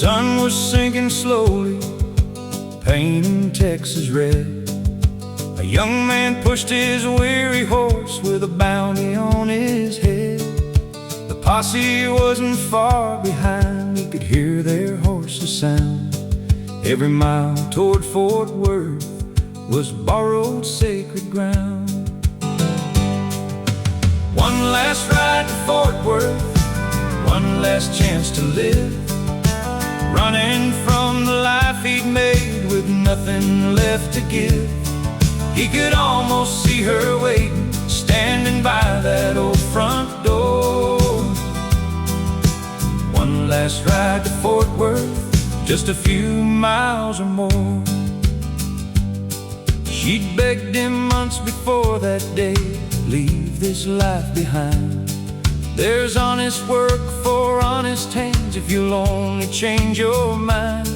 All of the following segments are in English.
sun was sinking slowly, painting Texas red. A young man pushed his weary horse with a bounty on his head. The posse wasn't far behind, he could hear their horses sound. Every mile toward Fort Worth was borrowed sacred ground. One last ride to Fort Worth, one last chance to live, running from the life he'd made with nothing left to give. He could almost see her waiting, standing by that old front door. One last ride to Fort Worth, just a few miles or more. She'd begged him months before that day, leave this life behind. There's honest work for honest hands if you'll only change your mind.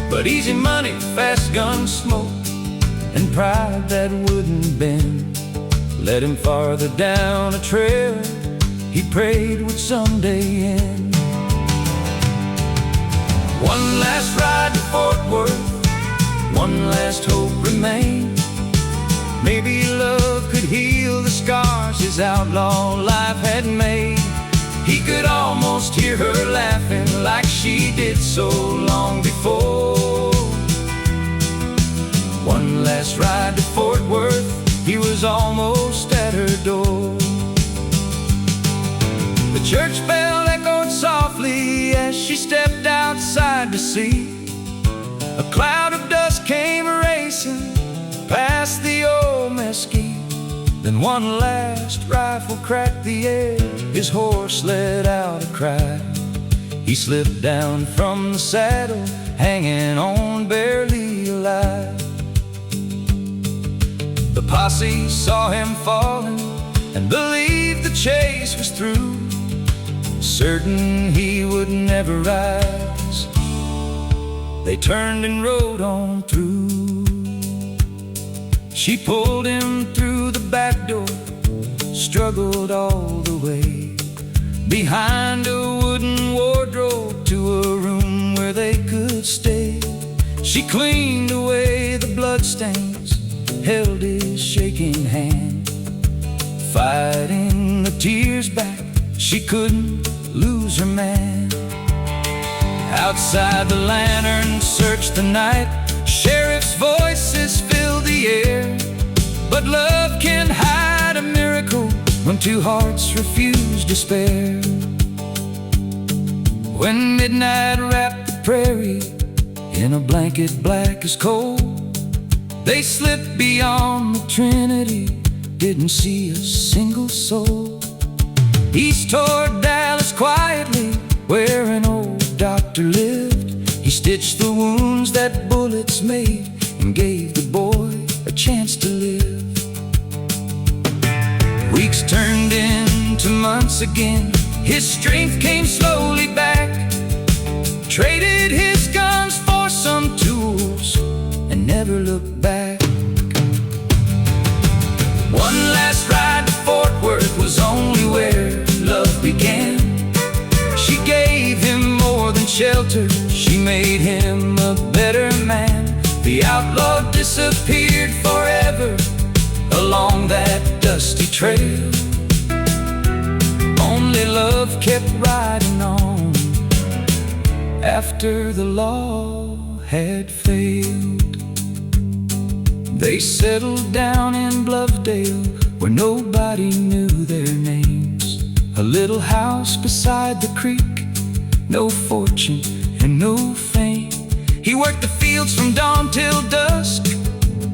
But easy money, fast gun smoke, and pride that wouldn't bend led him farther down a trail he prayed would someday end. One last ride to Fort Worth, one last hope remained. Maybe love could heal the scars his outlaw life had made. He could almost hear her laughing like she did so long before. One last ride to Fort Worth, he was almost at her door. The church bell echoed softly as she stepped outside to see. A cloud of dust came racing past the old mesquite. Then one last rifle cracked the air, his horse let out a cry. He slipped down from the saddle, hanging on barely alive. The posse saw him falling and believed the chase was through, certain he would never rise. They turned and rode on through. She pulled him through the back door, struggled all the way behind a wooden wardrobe to a room where they could stay. She cleaned away the bloodstains, held his shaking hand, fighting the tears back. She couldn't lose her man. Outside the lantern searched the night, sheriff's voices filled the air. But love can hide a miracle when two hearts refuse despair. When midnight wrapped the prairie in a blanket black as coal, they slipped beyond the Trinity, didn't see a single soul. East toward Dallas quietly, where an old doctor lived. He stitched the wounds that bullets made and gave the boy a chance to live. Weeks turned into months again, his strength came slowly back. Traded his guns for some tools and never looked back. One last ride to Fort Worth was only where love began. She gave him more than shelter, she made him a better man. The outlaw disappeared forever along that dusty trail. Only love kept riding on after the law had failed. They settled down in Bluffdale where nobody knew their names. A little house beside the creek, no fortune and no fame. He worked the fields from dawn till dusk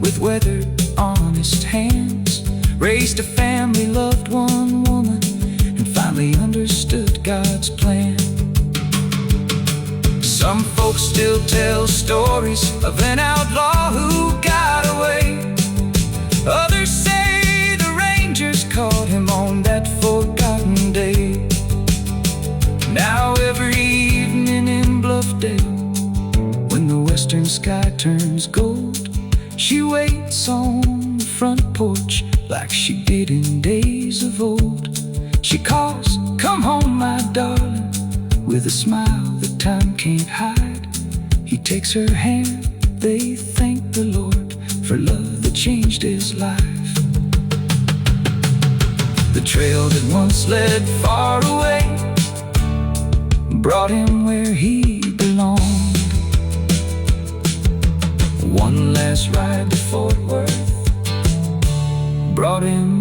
with weathered, honest hands. Raised a family, loved one woman, and finally understood God's plan. Some folks still tell stories of an outlaw who got away. Others say the Rangers caught him on that forgotten day. Now every evening in Bluffdale, when the western sky turns gold, she waits on the front porch like she did in days of old. She calls, "Come home, my darling," with a smile that time can't hide. He takes her hand, they thank the Lord for love that changed his life. The trail that once led far away brought him where he belonged. One last ride to Fort Worth brought him